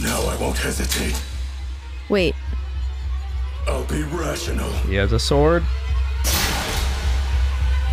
Now I won't hesitate. Wait. I'll be rational. He has a sword.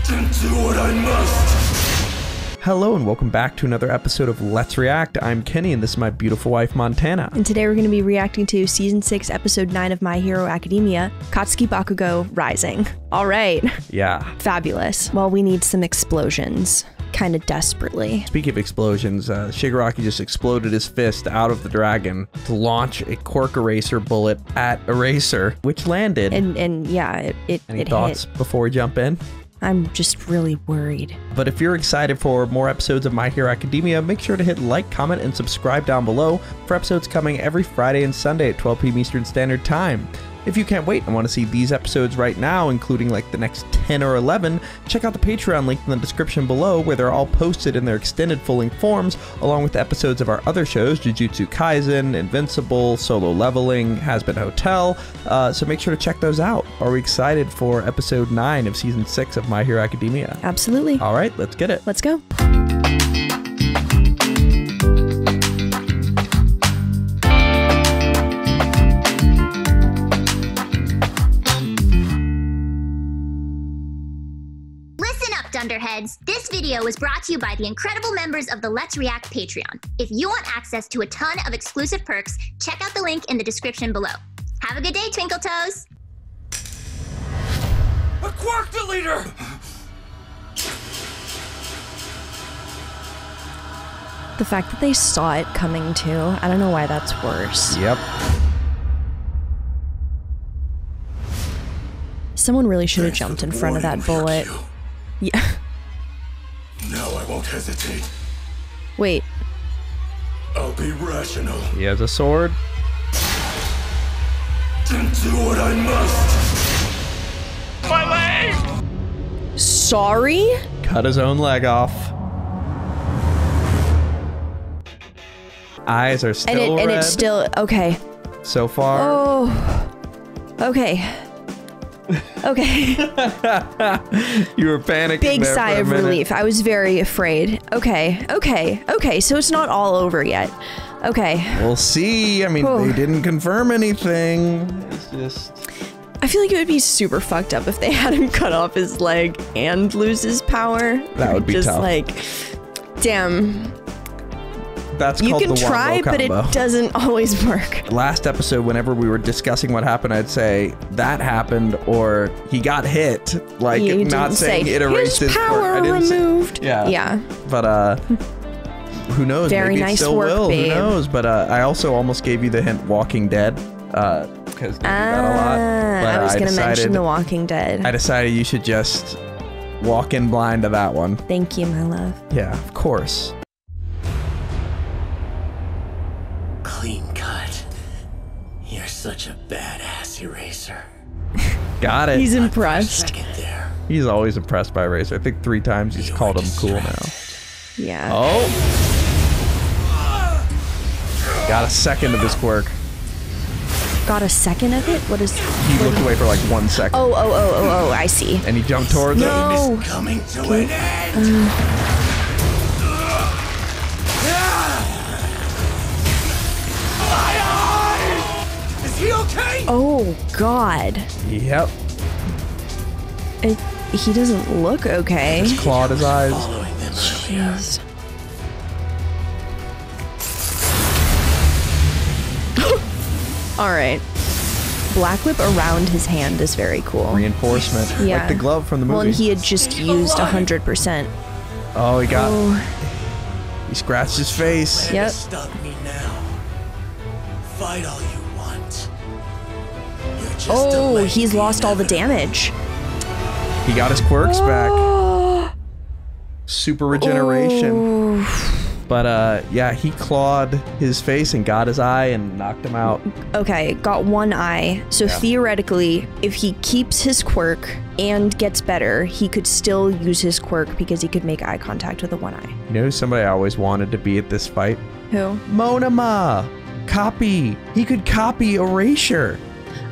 Then do what I must. Hello and welcome back to another episode of Let's React. I'm Kenny and this is my beautiful wife Montana. And today we're going to be reacting to Season 6, Episode 9 of My Hero Academia, Katsuki Bakugo Rising. All right. Yeah. Fabulous. Well, we need some explosions. Kind of desperately. Speaking of explosions, Shigaraki just exploded his fist out of the dragon to launch a Quirk Eraser bullet at Eraser, which landed. And yeah, it Any hit. thoughts before we jump in? I'm just really worried. But if you're excited for more episodes of My Hero Academia, make sure to hit like, comment, and subscribe down below for episodes coming every Friday and Sunday at 12 p.m. Eastern Standard Time. If you can't wait and want to see these episodes right now, including like the next 10 or 11, check out the Patreon link in the description below where they're all posted in their extended full-length forms, along with episodes of our other shows, Jujutsu Kaisen, Invincible, Solo Leveling, Has-Been Hotel, so make sure to check those out. Are we excited for episode 9 of season 6 of My Hero Academia? Absolutely. All right, let's get it. Let's go. Dunderheads, this video was brought to you by the incredible members of the Let's React Patreon. If you want access to a ton of exclusive perks, check out the link in the description below. Have a good day, Twinkle Toes! A Quark Deleter! The fact that they saw it coming too, I don't know why that's worse. Yep. Someone really should have jumped in front of that bullet. Yeah. Now I won't hesitate. Wait. I'll be rational. He has a sword. Then do what I must. My leg! Sorry? Cut his own leg off. Eyes are still red. And it's still okay. So far. Oh. Okay. Okay. You were panicking. Big there sigh for a of minute. relief. I was very afraid. Okay. So it's not all over yet. Okay. We'll see. I mean, Whew. they didn't confirm anything. It's just... I feel like it would be super fucked up if they had him cut off his leg and lose his power. That would be just tough. Like, damn. That's You called can the try, wombo but it combo. doesn't always work. Last episode, whenever we were discussing what happened, I'd say that happened or he got hit. Like, You not didn't saying say, it erased his his power I didn't say- removed. Yeah. Yeah. But, who knows? Very Maybe it nice still work, will. babe. Who knows? But I also almost gave you the hint Walking Dead. Because they do that a lot. But I was going to mention decided- The Walking Dead. I decided you should just walk in blind to that one. Thank you, my love. Yeah, of course. Clean cut. You're such a badass, Eraser. Got it. He's impressed. Second there. He's always impressed by Eraser. I think 3 times he's called him cool now. Yeah. Oh! Got a second of his quirk. Got a second of it? What is... He looked away for like 1 second. Oh, I see. And he jumped towards him. No! Coming to an end. My eye! Is he okay? Oh, God. Yep. He doesn't look okay. Clawed his eyes. Following them earlier. Jeez. All right. Black whip around his hand is very cool. Reinforcement. Yeah. Like the glove from the movie. Well, and he had just used 100%. Oh, he got... Oh, He scratched his face. Yep. Stop me now. Fight all you want. You're just oh, he's lost all the damage. He got his quirks back. Oh. Super regeneration. Oh. But yeah, he clawed his face and got his eye and knocked him out. Okay, got 1 eye. So Yeah. theoretically, if he keeps his quirk and gets better, he could still use his quirk because he could make eye contact with the 1 eye. You know somebody I always wanted to be at this fight? Who? Monoma! Copy! He could copy Erasure!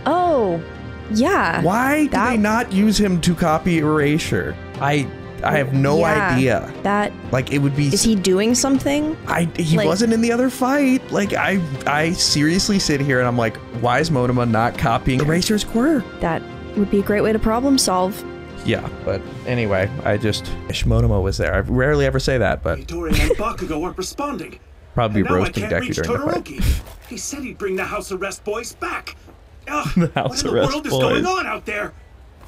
Oh, yeah. Why did they not use him to copy Erasure? I I have no Yeah, idea. That Like, it would be. is he doing something? He like- wasn't in the other fight. Like, I seriously sit here and I'm like, why is Monoma not copying Eraser's quirk? That would be a great way to problem solve. Yeah, but anyway, I wish Monoma was there. I rarely ever say that, but Midori and Bakugo aren't responding. probably And now I roasting can't Deku reach during the fight. Todoroki. He said he'd bring the house arrest boys back. Ugh, The what house in the arrest world is boys. going on out there?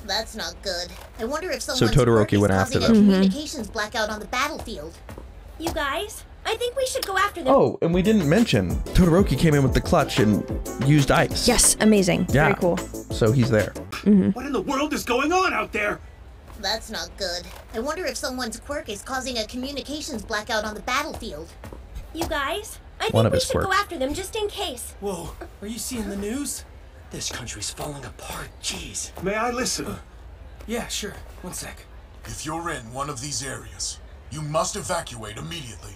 That's not good. I wonder if someone's Todoroki quirk is went causing after a them. communications blackout on the battlefield. You guys, I think we should go after them. Oh, and we didn't mention Todoroki came in with the clutch and used ice. Yes, amazing. Yeah. Very cool. So he's there. What in the world is going on out there? That's not good. I wonder if someone's quirk is causing a communications blackout on the battlefield. You guys, I One think of we his should go quirks. after them just in case. Whoa, are you seeing the news? This country's falling apart. Jeez. May I listen? Yeah, sure. One sec. If you're in one of these areas, you must evacuate immediately.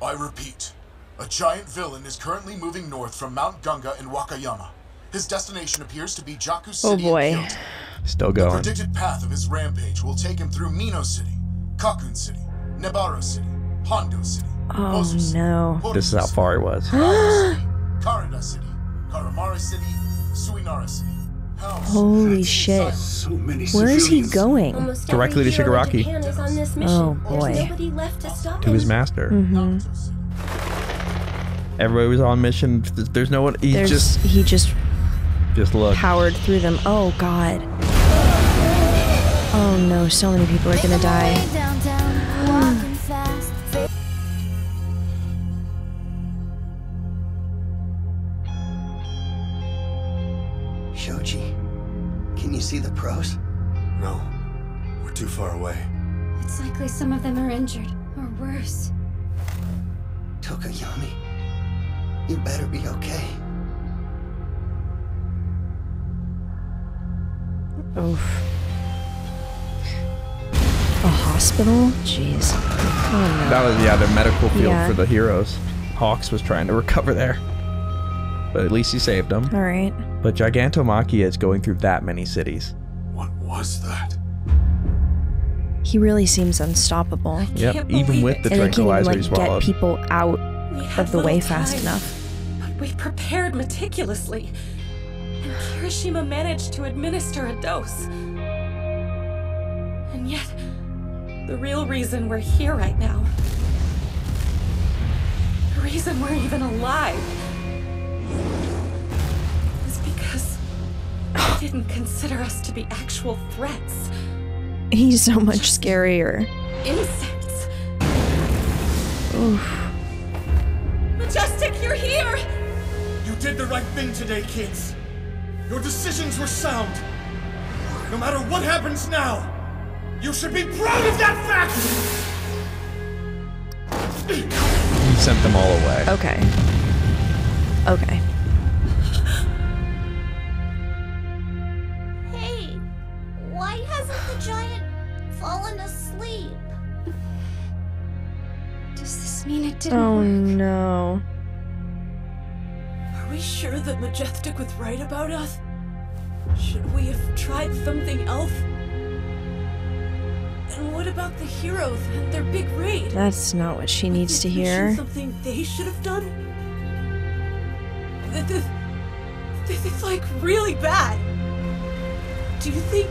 I repeat, a giant villain is currently moving north from Mount Gunga in Wakayama. His destination appears to be Jaku City Oh boy. in Kyoto. Still The going. predicted path of his rampage will take him through Mino City, Kakun City, Nebara City, Hondo City, Oh Ozu City, no. This is how far he was. Kyoto City, Karada City, Karamara City, Suinara City. Hell's Holy shit. So many Where is he civilians. going? Almost Directly every to hero in Shigaraki. Japan is on this mission. Oh, boy. There's nobody left to stop To him. his master. Naruto City. Everybody was on mission. There's no one. He He just just looked. powered through them. Oh god. Oh no, so many people are gonna die. Shoji, can you see the pros? No, we're too far away. It's likely some of them are injured, or worse. Tokoyami, you better be okay. Oof. A hospital? Jeez. Oh That was the medical field Yeah. for the heroes. Hawks was trying to recover there, but at least he saved them. no. Alright. But Gigantomachia is going through that many cities. What was that? He really seems unstoppable. Yep, Can't even believe with it. the And he can tranquilizer he like get swallowed. people out We of had the way little fast time, enough. but we prepared meticulously. And Kirishima managed to administer a dose. And yet, the real reason we're here right now, the reason we're even alive, is because he didn't consider us to be actual threats. He's so much scarier. Insects. Oof. Majestic, you're here! You did the right thing today, kids. Your decisions were sound. No matter what happens now, you should be proud of that fact! He sent them all away. Okay. Okay. Hey, why hasn't the giant fallen asleep? Does this mean it didn't Oh work? no. Are we sure that Majestic was right about us? Should we have tried something else? And what about the heroes and their big raid? That's not what she needs to Is mission hear. something they should have done? This is like really bad. Do you think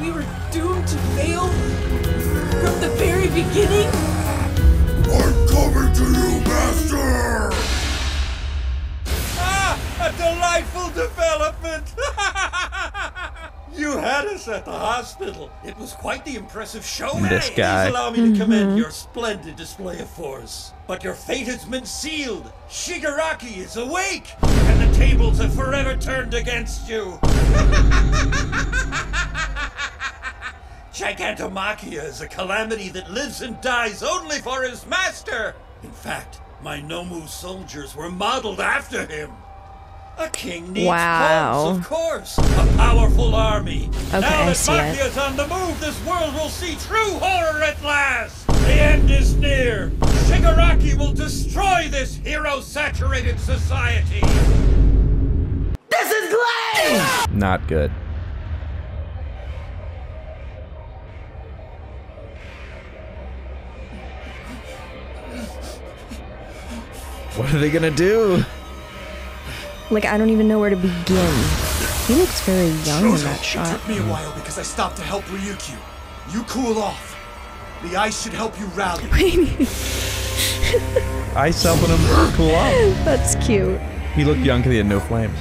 we were doomed to fail from the very beginning? I'm coming to you, Master! A delightful development! You had us at the hospital. It was quite the impressive show. This guy. Please allow me to commend your splendid display of force. But your fate has been sealed. Shigaraki is awake, and the tables have forever turned against you. Gigantomachia is a calamity that lives and dies only for his master. In fact, my Nomu soldiers were modeled after him. A king needs Wow. cubs, of course. A powerful army. Okay, Now I that see it. Machia's on the move, this world will see true horror at last. The end is near. Shigaraki will destroy this hero-saturated society. Not good. What are they gonna do? Like, I don't even know where to begin. He looks very young in that It shot. took me a while because I stopped to help Ryukyu. You cool off. The ice should help you rally. Ice helping him cool off. That's cute. He looked young because he had no flames.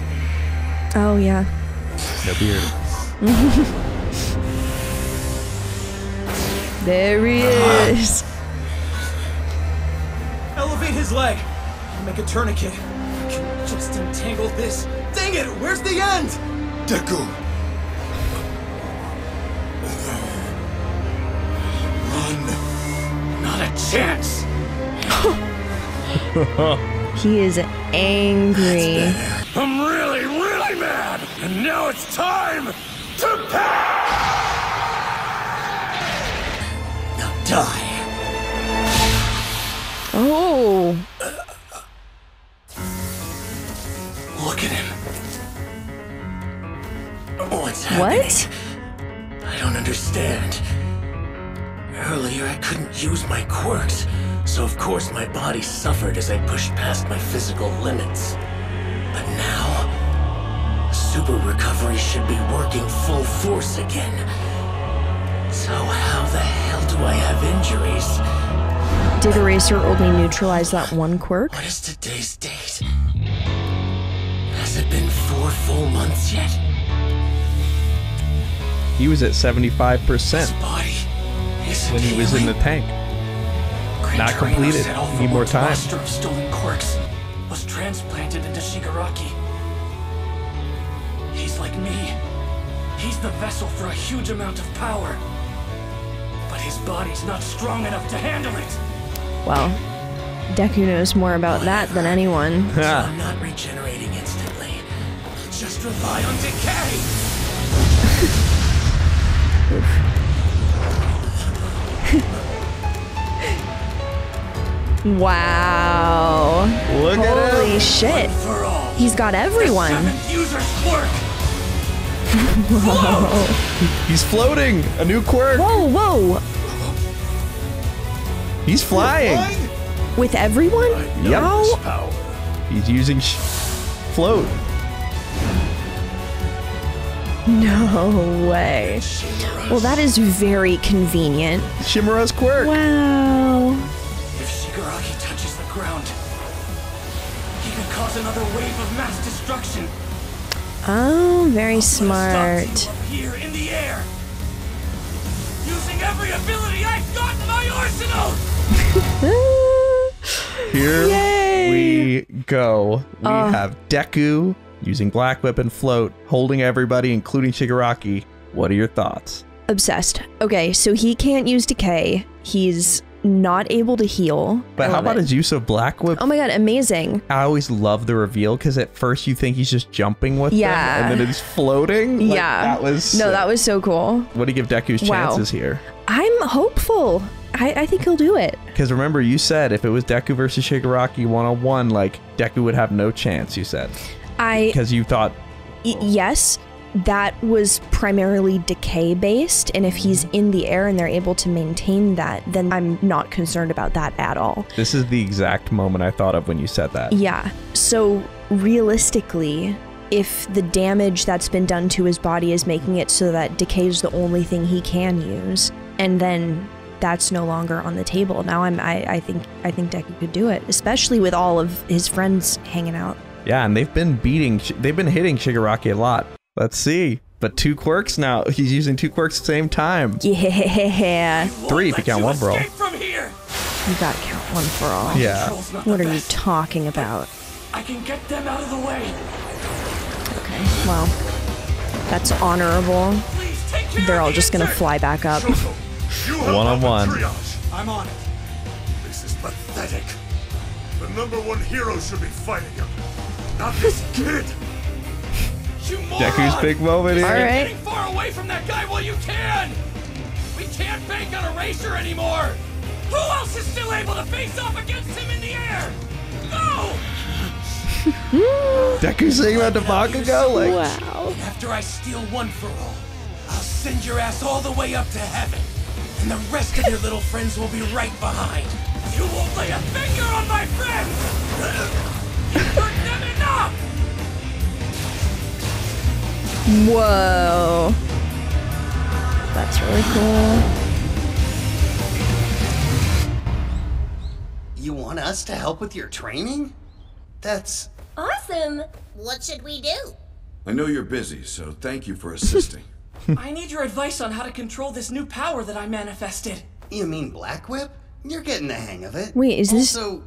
Oh, yeah. No beard. There he is. Elevate his leg. I'll make a tourniquet. I can just entangle this. Dang it! Where's the end? Deku! Run! Not a chance. He is angry. I'm really, really mad! And now it's time to pass! Now die. Oh. Look at him. What's happening? What? I don't understand. Earlier I couldn't use my quirks, so of course my body suffered as I pushed past my physical limits. But now, super recovery should be working full force again. So how the hell do I have injuries? Did Eraser only neutralize that one quirk? What is today's date? Has it been 4 full months yet? He was at 75% His body isn't when he was in the tank. Great Not Torino completed. said Need more Alpha time. Master of stolen quirks was transplanted into Shigaraki. He's like me. He's the vessel for a huge amount of power. But his body's not strong enough to handle it. Well, Deku knows more about that than anyone. So I'm not regenerating instantly. Just rely on decay. Wow. Look at him. Holy shit. For all. He's got everyone. Seventh user's quirk. He's floating. A new quirk. Whoa, whoa. He's flying. With everyone? Yep. He's using float. No way. Well, that is very convenient. Shimura's quirk. Wow. If Shigaraki touches the ground, he could cause another wave of mass destruction. Oh, very smart. Up here in the air, using every ability I've got in my arsenal. Here Yay. we go. We have Deku using Black Whip and Float, holding everybody, including Shigaraki. What are your thoughts? Obsessed. Okay, so he can't use decay. He's not able to heal. But I how love about it. his use of Black Whip? Oh my god, amazing. I always love the reveal because at first you think he's just jumping with Yeah. them and then he's floating. Like, Yeah. That was No, sick. that was so cool. What do you give Deku's Wow. chances here? I'm hopeful. I think he'll do it. Because remember, you said if it was Deku versus Shigaraki one-on-one, like, Deku would have no chance, you said. Because you thought... Yes, that was primarily decay based, and if he's in the air and they're able to maintain that, then I'm not concerned about that at all. This is the exact moment I thought of when you said that. Yeah, so realistically, if the damage that's been done to his body is making it so that decay is the only thing he can use, and then that's no longer on the table. Now I think Deku could do it, especially with all of his friends hanging out. Yeah, and they've been hitting Shigaraki a lot. Let's see. But 2 quirks now. He's using 2 quirks at the same time. Yeah. 3 if you count one for all. From here. You gotta count one for all. Yeah. What are you talking about? I can get them out of the way. Okay, well, that's honorable. They're all just gonna fly back up. One-on-one. I'm on it. This is pathetic. The #1 hero should be fighting him, not this kid. Deku's big moment here. All right. Getting far away from that guy while you can. We can't bank on Eraser anymore. Who else is still able to face off against him in the air? Go! Deku's saying about the Bakugo, like... Wow. And after I steal one for all, I'll send your ass all the way up to heaven. And the rest of your little friends will be right behind. You won't lay a finger on my friends! You hurt them enough! Whoa. That's really cool. You want us to help with your training? That's awesome. What should we do? I know you're busy, so thank you for assisting. I need your advice on how to control this new power that I manifested. You mean Black Whip? You're getting the hang of it. Wait, is this... Also,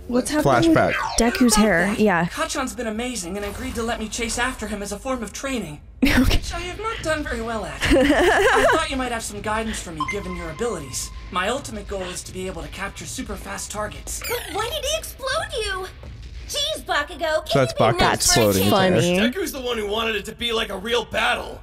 what's happening with Deku's hair? Yeah. Kachan's been amazing and agreed to let me chase after him as a form of training. Okay. Which I have not done very well at. I thought you might have some guidance from me given your abilities. My ultimate goal is to be able to capture super fast targets. But why did he explode you? Jeez, Bakugo, So that's Bakugo exploding. Funny. Deku's the one who wanted it to be like a real battle.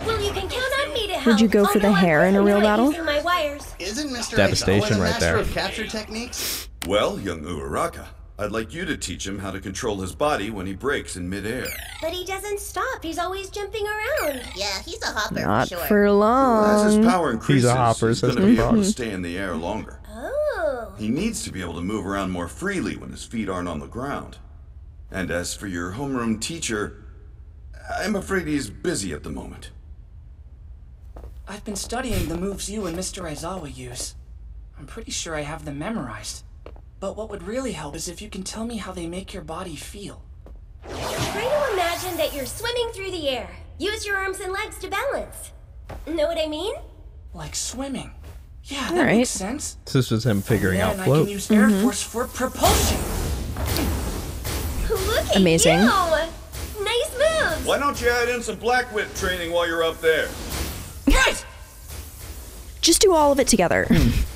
Well, you can count on me to help. Would you go for the hair in a real battle? My wires. Isn't Mr. Devastation Aizawa the right master there. of capture techniques? Well, young Uraraka, I'd like you to teach him how to control his body when he breaks in midair. But he doesn't stop. He's always jumping around. Yeah, he's a hopper Not for sure. for long. As his power increases, He's a hopper, he's says going to be the able to frog. stay in the air longer. Oh. He needs to be able to move around more freely when his feet aren't on the ground. And as for your homeroom teacher, I'm afraid he's busy at the moment. I've been studying the moves you and Mr. Aizawa use. I'm pretty sure I have them memorized. But what would really help is if you can tell me how they make your body feel. Try to imagine that you're swimming through the air. Use your arms and legs to balance. Know what I mean? Like swimming. Yeah, that Alright. makes sense. So this was him figuring out Then I float. can use Air Force for propulsion. Look at Amazing. you! Nice moves! Why don't you add in some Black Whip training while you're up there? Right! Just do all of it together.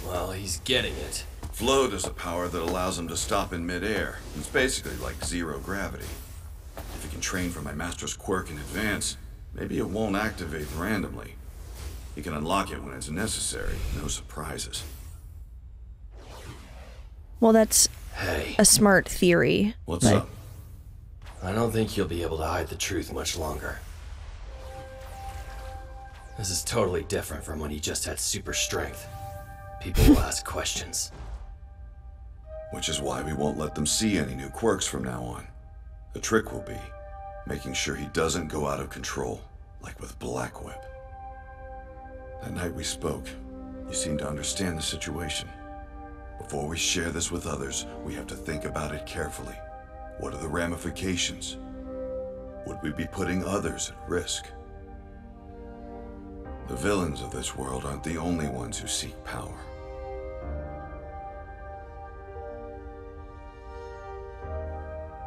Well, he's getting it. Float is a power that allows him to stop in midair. It's basically like zero gravity. If he can train for my master's quirk in advance, maybe it won't activate randomly. He can unlock it when it's necessary. No surprises. Well, that's Hey, a smart theory. What's but- up? I don't think you'll be able to hide the truth much longer. This is totally different from when he just had super strength. People will ask questions. Which is why we won't let them see any new quirks from now on. The trick will be making sure he doesn't go out of control, like with Black Whip. That night we spoke, you seemed to understand the situation. Before we share this with others, we have to think about it carefully. What are the ramifications? Would we be putting others at risk? The villains of this world aren't the only ones who seek power.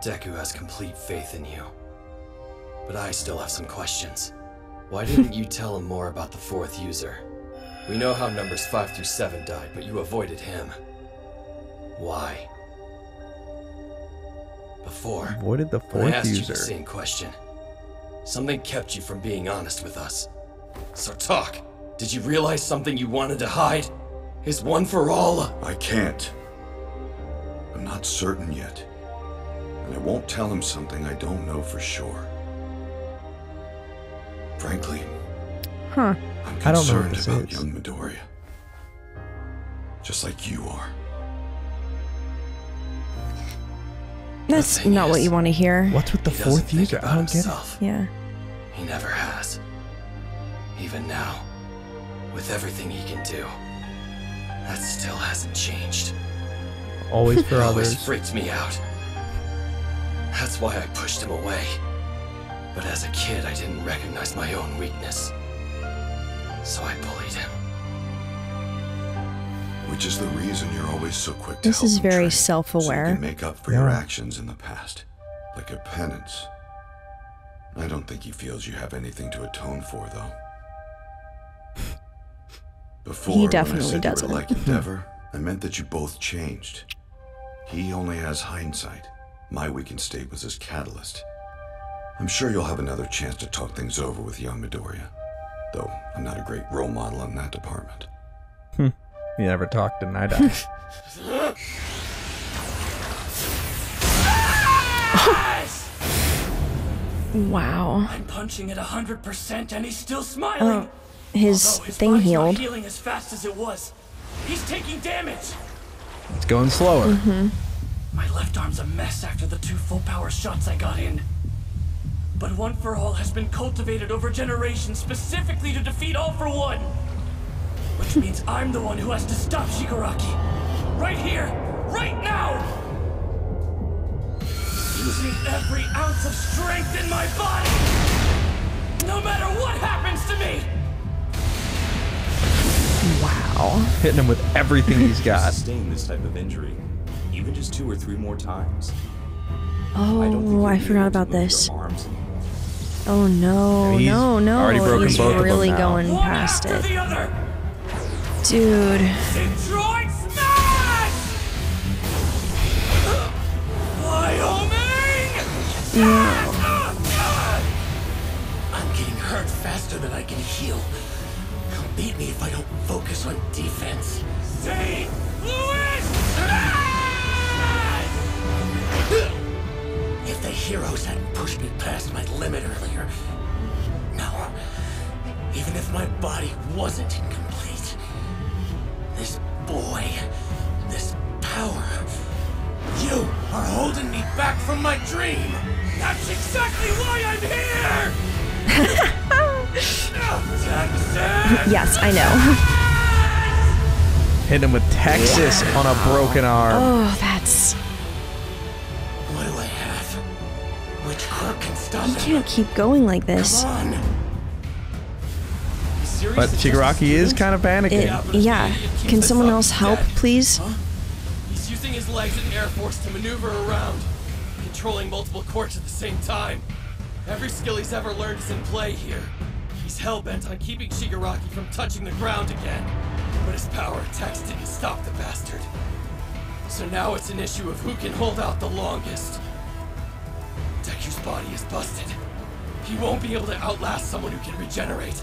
Deku has complete faith in you. But I still have some questions. Why didn't you tell him more about the fourth user? We know how numbers 5 through 7 died, but you avoided him. Why? Before, Avoided the when I fourth asked you user. the same question, something kept you from being honest with us. So talk. Did you realize something you wanted to hide? Is one for all? I can't. I'm not certain yet. And I won't tell him something I don't know for sure. Frankly, Huh. I'm I don't know what concerned this about is. young Midoriya. Just like you are. That's thing not what is, you want to hear. What's with the He doesn't fourth think user? about I don't get it. himself. Yeah. He never has. Even now, with everything he can do, that still hasn't changed. Always for It always others. freaked me out. That's why I pushed him away. But as a kid, I didn't recognize my own weakness. So I bullied him. Which is the reason you're always so quick to This help is him very train, self-aware. So you can make up for your Yeah. actions in the past. Like a penance. I don't think he feels you have anything to atone for, though. Before, He when definitely I said doesn't. you were like Endeavor, I meant that you both changed. He only has hindsight. My weakened state was his catalyst. I'm sure you'll have another chance to talk things over with young Midoriya. Though I'm not a great role model in that department. You never talked and I died. Wow. I'm punching at 100% and he's still smiling. His Although his thing body's not healed. healing as fast as it was. He's taking damage. It's going slower. My left arm's a mess after the 2 full power shots I got in. But One for All has been cultivated over generations specifically to defeat All for One. Which means I'm the one who has to stop Shigaraki. Right here, right now! Using every ounce of strength in my body! No matter what happens to me! Wow. Hitting him with everything he's got. Sustain this type of injury, even just 2 or 3 more times. Oh, I forgot about this. Oh no, He's no, no. already broken He's both of them really now. going past it. Dude. Destroy smash! Wyoming! No. I'm getting hurt faster than I can heal. Come beat me if I don't focus on defense. St. Louis! If the heroes hadn't pushed me past my limit earlier. No. Even if my body wasn't incomplete. This boy, this power, you are holding me back from my dream. That's exactly why I'm here! Yes, I know. Hit him with Texas on a broken arm. Oh, that's... What do I have? Which quirk can stop You him? can't keep going like this. Come on. But Shigaraki is kind of panicking. Yeah. Can someone else help, please? He's using his legs and air force to maneuver around, controlling multiple quirks at the same time. Every skill he's ever learned is in play here. He's hell-bent on keeping Shigaraki from touching the ground again, but his power attacks didn't stop the bastard. So now it's an issue of who can hold out the longest. Deku's body is busted. He won't be able to outlast someone who can regenerate.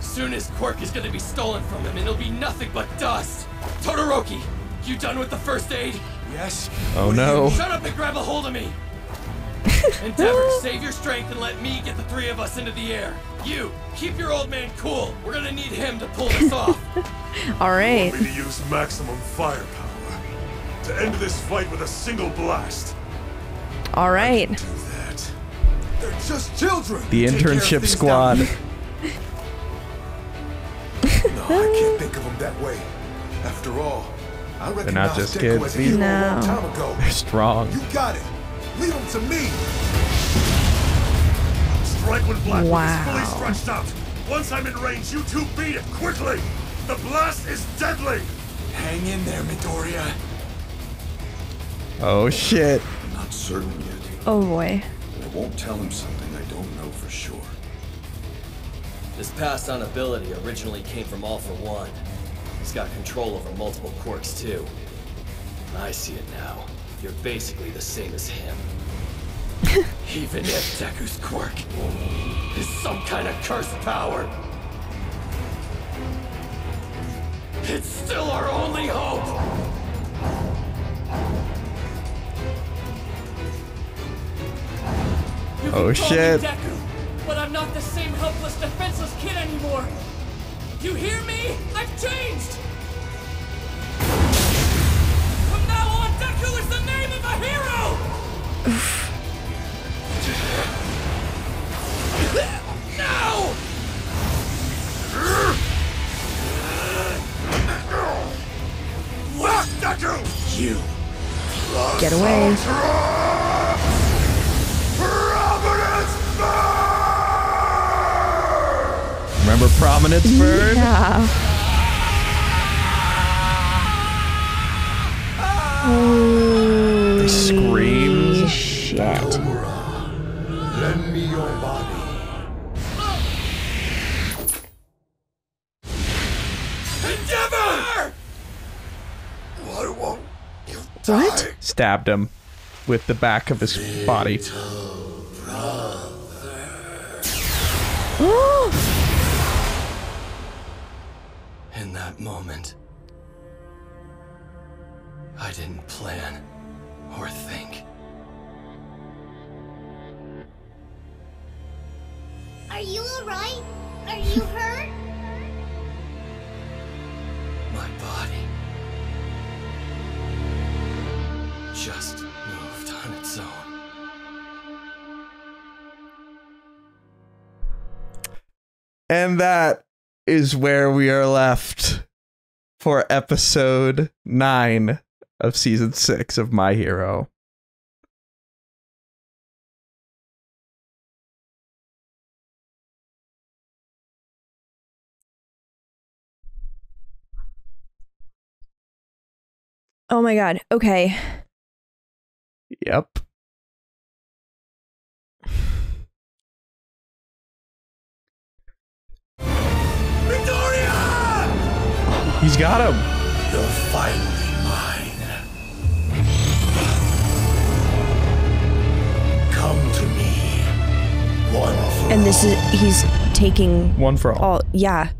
Soon his quirk is gonna be stolen from him and it'll be nothing but dust. Todoroki, you done with the first aid? Yes. Oh no. Shut up and grab a hold of me! Endeavor, save your strength and let me get the 3 of us into the air. You, keep your old man cool. We're gonna need him to pull this off. Alright. You want me to use maximum firepower to end this fight with a single blast. Alright. Do that. They're just children. The internship squad. No, I can't think of them that way. After all, I They're not just kids. as a hero a long No. time ago. They're strong. You got it. Leave them to me. Strike when Blackwood Wow. is fully stretched out. Once I'm in range, you 2 beat it quickly. The blast is deadly. Hang in there, Midoriya. Oh shit. I'm not certain yet. Oh boy. I won't tell him something I don't know for sure. This passed-on ability originally came from All for One. He's got control over multiple quirks too. I see it now. You're basically the same as him. Even if Deku's quirk is some kind of cursed power, it's still our only hope! You Oh, can call shit. me Deku, but I'm not the same helpless, defenseless kid anymore! You hear me? I've changed! From now on, Deku is the name of a hero! Now! Deku! You. Get away. Remember Prominence Bird? Yeah. The screams. Shit. Lend me your body. Endeavor! Why won't you What? Stabbed him with the back of his body. In that moment, I didn't plan or think. Are you alright? Are you hurt? My body And that is where we are left for episode 9 of season 6 of My Hero. Oh my god. Okay. Yep. He's got him. You're finally mine. Come to me. One for And this is, he's taking one for all. Yeah.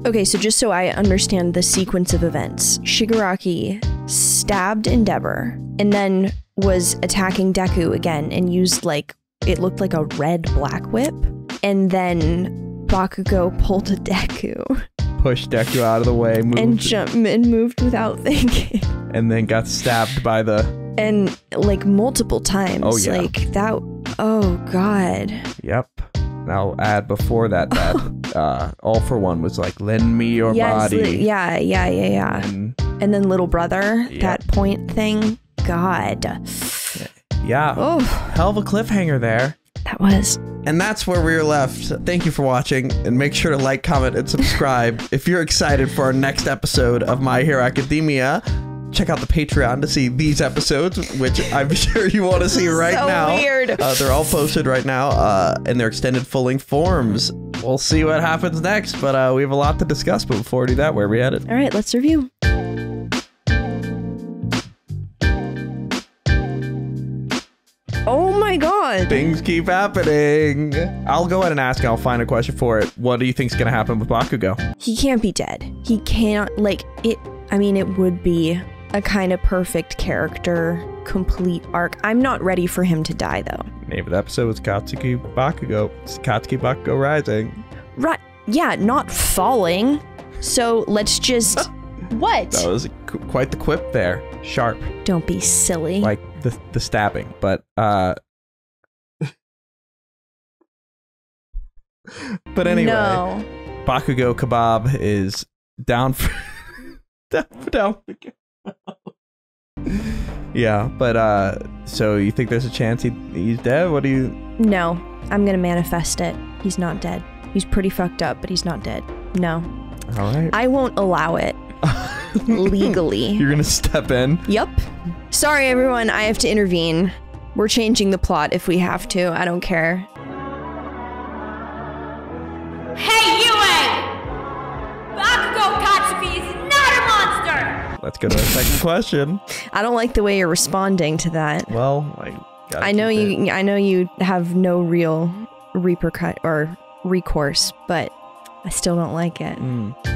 Okay, so just so I understand the sequence of events, Shigaraki stabbed Endeavor and then was attacking Deku again and used like, it looked like a red black whip. And then Bakugo pulled a Deku. Pushed Deku out of the way, moved without thinking. And then got stabbed by the... And like multiple times. Oh, yeah. Like that, oh god. Yep. I'll add before that All For One was like, lend me your body. Yeah. And then Little Brother, that point thing. God. Yeah. Oh. Hell of a cliffhanger there. That was. And that's where we're left. Thank you for watching, and make sure to like, comment, and subscribe. If you're excited for our next episode of My Hero Academia, check out the Patreon to see these episodes, which I'm sure you want to see right now. Weird. They're all posted right now, in their extended full-length forms. We'll see what happens next, but we have a lot to discuss. But before we do that, where are we headed? All right, let's review. Oh my god. Things keep happening. I'll go ahead and ask, and I'll find a question for it. What do you think's gonna happen with Bakugo? He can't be dead. He can't, like, it, I mean, it would be a kind of perfect character, complete arc. I'm not ready for him to die, though. Name of the episode was Katsuki Bakugo. It's Katsuki Bakugo Rising. Right. Yeah, not falling. So let's just... What? That was quite the quip there. Sharp. Don't be silly. Like the stabbing, but but anyway, no. Bakugo Kebab is down for down for yeah, but so you think there's a chance he's dead? What do you? No, I'm gonna manifest it. He's not dead. He's pretty fucked up, but he's not dead. No. All right. I won't allow it. Legally. You're gonna step in? Yep. Sorry, everyone. I have to intervene. We're changing the plot if we have to. I don't care. Hey, Yue! Bakugo Katsuki is not a monster! Let's go to our second question. I don't like the way you're responding to that. Well, I know you have no real recourse, but I still don't like it.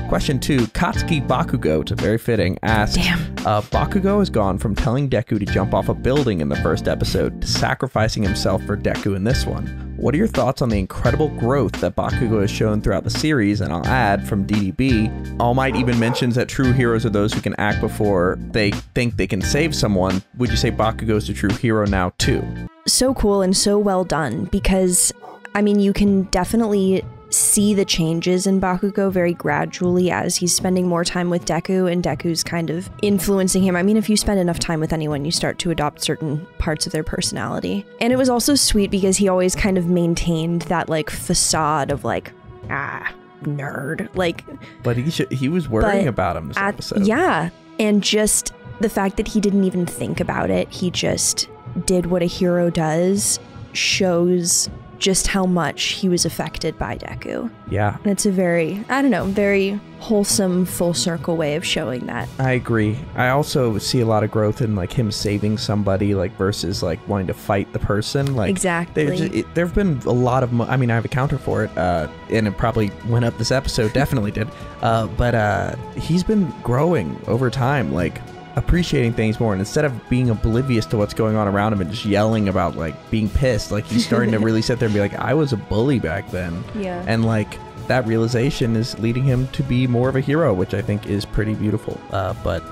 Question 2. Katsuki Bakugo, to very fitting, asks, Bakugo has gone from telling Deku to jump off a building in the first episode to sacrificing himself for Deku in this one. What are your thoughts on the incredible growth that Bakugo has shown throughout the series? And I'll add, from DDB, All Might even mentions that true heroes are those who can act before they think they can save someone. Would you say Bakugo's the true hero now too? So cool and so well done, because, I mean, you can definitely see the changes in Bakugo very gradually as he's spending more time with Deku and Deku's kind of influencing him. I mean, if you spend enough time with anyone, you start to adopt certain parts of their personality. And it was also sweet because he always kind of maintained that like facade of like, nerd. Like, but he was worrying about him this episode. Yeah. And just the fact that he didn't even think about it, he just did what a hero does, shows just how much he was affected by Deku. Yeah. And it's a very, I don't know, very wholesome, full circle way of showing that. I agree. I also see a lot of growth in like him saving somebody, like versus like wanting to fight the person. Like exactly. There've been a lot of, I mean, I have a counter for it, and it probably went up this episode, definitely did. But he's been growing over time, like appreciating things more, and instead of being oblivious to what's going on around him and just yelling about like being pissed, like he's starting to really sit there and be like, I was a bully back then. Yeah. And like that realization is leading him to be more of a hero, which I think is pretty beautiful. But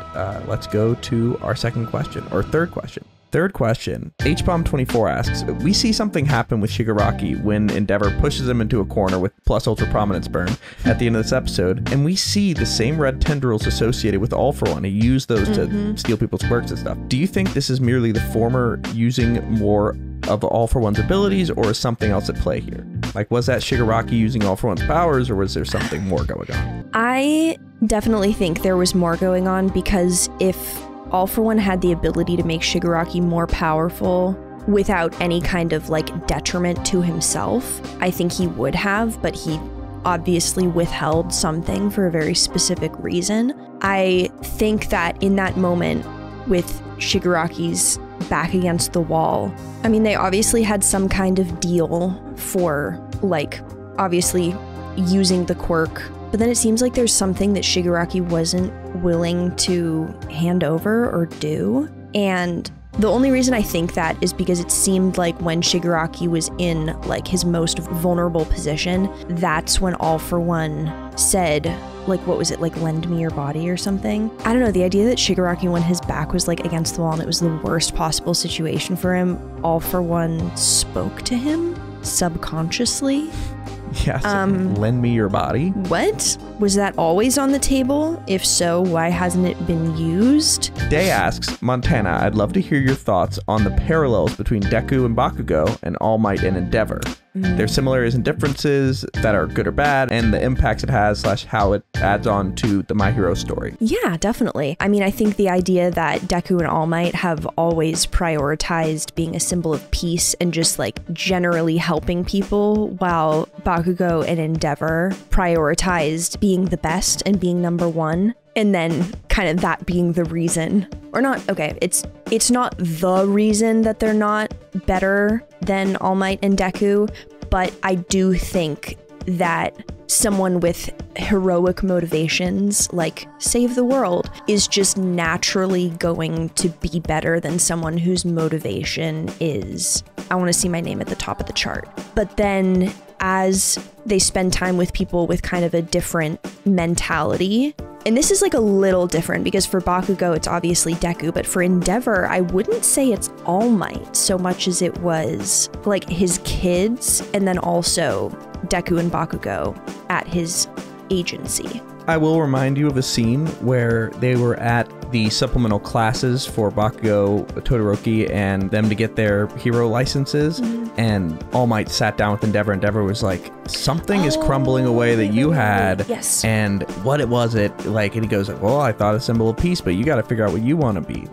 let's go to our second question, or third question. Third question. HBomb24 asks, we see something happen with Shigaraki when Endeavor pushes him into a corner with plus Ultra Prominence burn at the end of this episode, and we see the same red tendrils associated with All For One. He used those to steal people's quirks and stuff. Do you think this is merely the former using more of All For One's abilities, or is something else at play here? Like, was that Shigaraki using All For One's powers, or was there something more going on? I definitely think there was more going on, because if All For One had the ability to make Shigaraki more powerful without any kind of like detriment to himself, I think he would have, but he obviously withheld something for a very specific reason. I think that in that moment with Shigaraki's back against the wall, I mean, they obviously had some kind of deal for like obviously using the quirk, but then it seems like there's something that Shigaraki wasn't willing to hand over or do. And the only reason I think that is because it seemed like when Shigaraki was in like his most vulnerable position, that's when All For One said, like, what was it, like, lend me your body or something? I don't know, the idea that Shigaraki, when his back was like against the wall and it was the worst possible situation for him, All For One spoke to him subconsciously. Yes, lend me your body. What? Was that always on the table? If so, why hasn't it been used? Day asks, Montana, I'd love to hear your thoughts on the parallels between Deku and Bakugo and All Might and Endeavor. Their similarities and differences that are good or bad, and the impacts it has / how it adds on to the My Hero story. Yeah, definitely. I mean, I think the idea that Deku and All Might have always prioritized being a symbol of peace and just like generally helping people, while Bakugo and Endeavor prioritized being the best and being number one. And then kind of that being the reason, or not, okay, it's not the reason that they're not better than All Might and Deku, but I do think that someone with heroic motivations, like save the world, is just naturally going to be better than someone whose motivation is, I want to see my name at the top of the chart. But then as they spend time with people with kind of a different mentality, and this is like a little different because for Bakugo, it's obviously Deku, but for Endeavor, I wouldn't say it's All Might so much as it was like his kids, and then also Deku and Bakugo at his agency. I will remind you of a scene where they were at the supplemental classes for Bakugo, Todoroki, and them to get their hero licenses, and All Might sat down with Endeavor. Endeavor was like, something is crumbling away that you had, and what it was it, like, and he goes, well, I thought a symbol of peace, but you got to figure out what you want to be.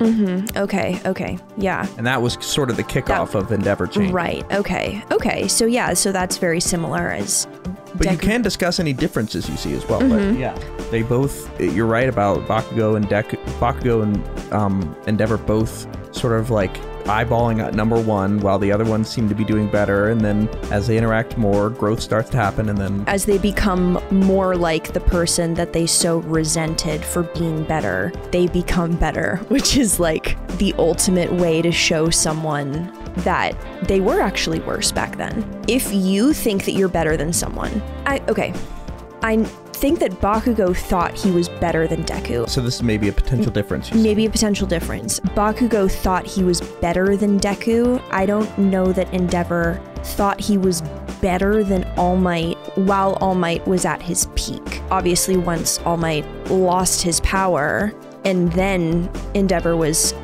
Okay, yeah. And that was sort of the kickoff of Endeavor change. Right, okay, so yeah, so that's very similar as But you can discuss any differences you see as well. But yeah, they both, you're right about Bakugo and Bakugo and Endeavor both sort of like eyeballing at number one, while the other ones seem to be doing better. And then as they interact more, growth starts to happen. And then as they become more like the person that they so resented for being better, they become better, which is like the ultimate way to show someone that they were actually worse back then. If you think that you're better than someone, I think that Bakugo thought he was better than Deku. So this may be a potential difference. Maybe a potential difference. Bakugo thought he was better than Deku. I don't know that Endeavor thought he was better than All Might while All Might was at his peak. Obviously, once All Might lost his power, and then Endeavor was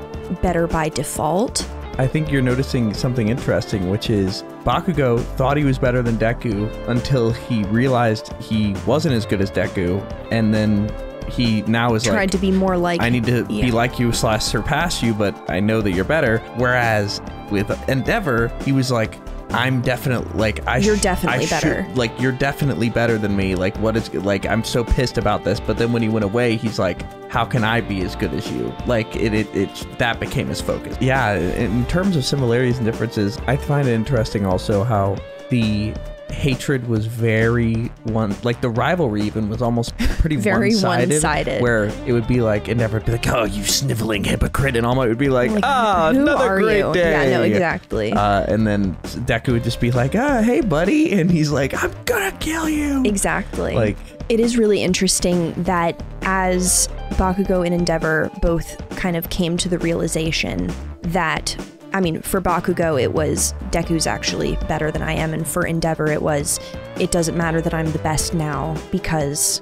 better by default. I think you're noticing something interesting, which is Bakugo thought he was better than Deku until he realized he wasn't as good as Deku, and then he now is tried to be more like, I need to be like you / surpass you, but I know that you're better. Whereas with Endeavor, he was like, I'm definitely like you're definitely better. Like you're definitely better than me. Like what is like I'm so pissed about this. But then when he went away, he's like, how can I be as good as you? Like it that became his focus. Yeah, in terms of similarities and differences, I find it interesting also how the hatred was very like the rivalry even was almost pretty very one-sided, where it would be like Endeavor would be like, oh, you sniveling hypocrite, and All Might would be like, another great day. Yeah, no, exactly. And then Deku would just be like, hey buddy, and he's like, I'm gonna kill you. Exactly. Like, it is really interesting that as Bakugo and Endeavor both kind of came to the realization that, I mean, for Bakugo, it was Deku's actually better than I am, and for Endeavor, it doesn't matter that I'm the best now because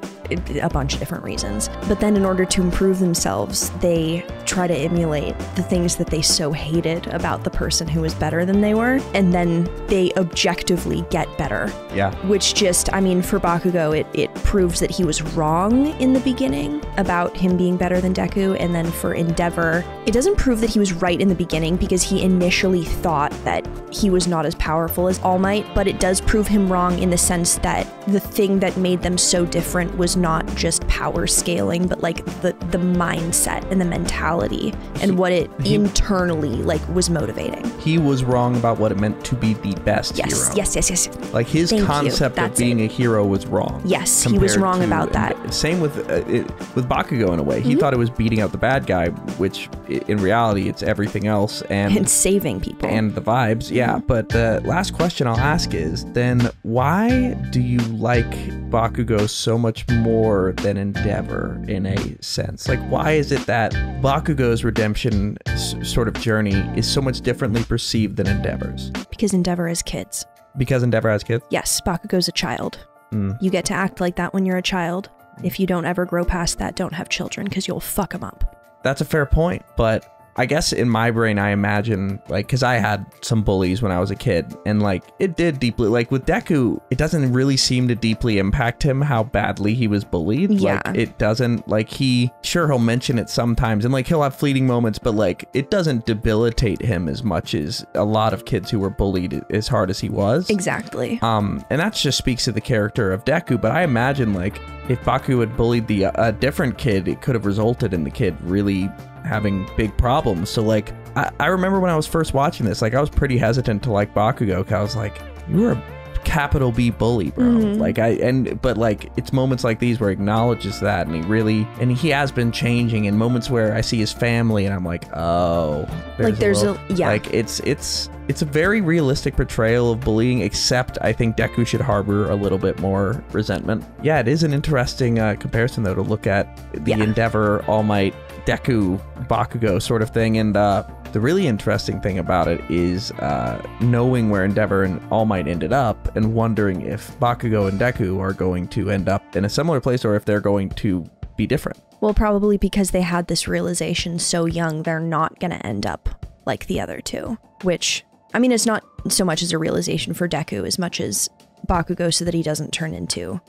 a bunch of different reasons. But then in order to improve themselves, they try to emulate the things that they so hated about the person who was better than they were, and then they objectively get better. Yeah. Which just, I mean, for Bakugo, it proves that he was wrong in the beginning about him being better than Deku, and then for Endeavor, it doesn't prove that he was right in the beginning because he initially thought that he was not as powerful as All Might, but it does prove him wrong in the sense that the thing that made them so different was not just power scaling, but like the mindset and the mentality and what it internally like was motivating. He was wrong about what it meant to be the best hero. Yes. Like his concept of being a hero was wrong. Yes, he was wrong about that. Same with Bakugo in a way. He thought it was beating out the bad guy, which in reality it's everything else and saving people and the vibes. Yeah, but the last question I'll ask is then why do you like Bakugo so much more than Endeavor in a sense? Like, why is it that Bakugo's redemption sort of journey is so much differently perceived than Endeavor's? Because Endeavor has kids. Because Endeavor has kids? Yes, Bakugo's a child. You get to act like that when you're a child. If you don't ever grow past that, don't have children because you'll fuck them up. That's a fair point, but I guess in my brain, I imagine, like, because I had some bullies when I was a kid, and, like, it did deeply, like, with Deku, it doesn't really seem to deeply impact him how badly he was bullied. Yeah. Like, it doesn't, like, he'll mention it sometimes, and, like, he'll have fleeting moments, but, like, it doesn't debilitate him as much as a lot of kids who were bullied as hard as he was. Exactly. And that just speaks to the character of Deku, but I imagine, like, if Baku had bullied a different kid, it could have resulted in the kid really having big problems. So like I remember when I was first watching this, like I was pretty hesitant to like Bakugo because I was like, you were a capital B bully, bro. Like but like it's moments like these where he acknowledges that, and he has been changing, in moments where I see his family and I'm like, oh, there's like it's a very realistic portrayal of bullying, except I think Deku should harbor a little bit more resentment. Yeah, it is an interesting comparison though to look at the Endeavor, All Might, Deku, Bakugo sort of thing, and the really interesting thing about it is knowing where Endeavor and All Might ended up and wondering if Bakugo and Deku are going to end up in a similar place or if they're going to be different. Well, probably because they had this realization so young, they're not going to end up like the other two, which, I mean, it's not so much as a realization for Deku as much as Bakugo so that he doesn't turn into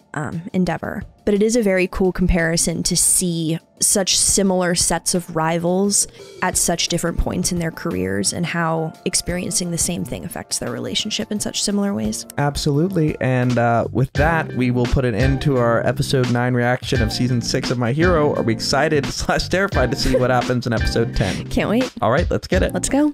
Endeavor. But it is a very cool comparison to see such similar sets of rivals at such different points in their careers and how experiencing the same thing affects their relationship in such similar ways. Absolutely. And with that, we will put an end to our episode 9 reaction of season 6 of My Hero. Are we excited / terrified to see what happens in episode 10? Can't wait. All right, let's get it. Let's go.